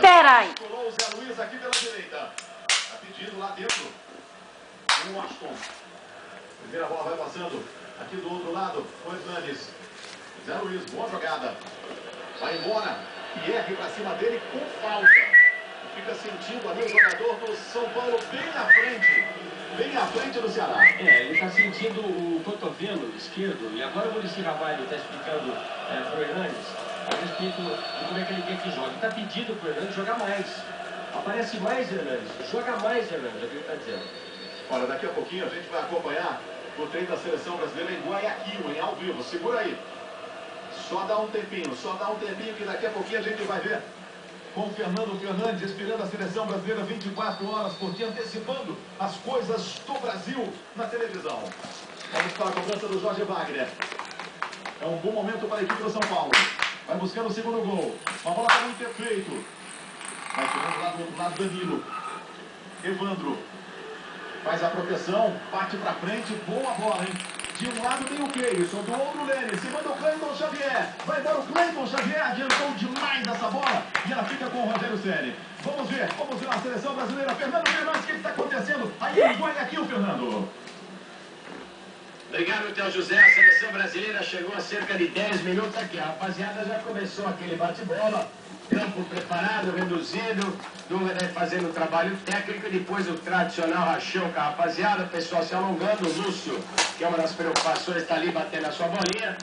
Peraí. Colou o Zé Luiz aqui pela direita. Tá pedindo lá dentro. O Washington. Primeira bola vai passando. Aqui do outro lado, o Hernandes. Zé Luiz, boa jogada. Vai embora. Pierre pra cima dele com falta. Fica sentindo ali o jogador do São Paulo bem à frente. Bem à frente do Ceará. Ele está sentindo o cotovelo esquerdo. E agora o Muricy Ramalho está explicando para o Hernandes a respeito de como é que ele quer que jogue. Está pedindo para o Hernandes jogar mais. Aparece mais, Hernandes. Joga mais, Hernandes. É o que ele está dizendo. Olha, daqui a pouquinho a gente vai acompanhar o treino da seleção brasileira em Guayaquil, em ao vivo. Segura aí. Só dá um tempinho que daqui a pouquinho a gente vai ver com o Fernando Fernandes esperando a seleção brasileira 24 horas por dia, antecipando as coisas do Brasil na televisão. Vamos para a cobrança do Jorge Wagner. É um bom momento para a equipe do São Paulo. Vai buscando o segundo gol. Uma bola para muito efeito. Vai tirando lá do outro lado Danilo. Evandro. Faz a proteção, parte para frente, boa bola, hein? De um lado tem o Keirson, do outro o Lênin, se manda o Cleiton Xavier. Vai embora o Cleiton Xavier, adiantou demais essa bola e ela fica com o Rogério Ceni. Vamos ver a seleção brasileira. Fernando Fernandes, o que está acontecendo aí em Guayaquil, Fernando? Obrigado, Théo José. A seleção brasileira chegou a cerca de 10 minutos aqui. A rapaziada já começou aquele bate-bola. Campo preparado, reduzido, dúvida fazendo o trabalho técnico, depois o tradicional rachão com a rapaziada, o pessoal se alongando, o Lúcio, que é uma das preocupações, está ali batendo a sua bolinha.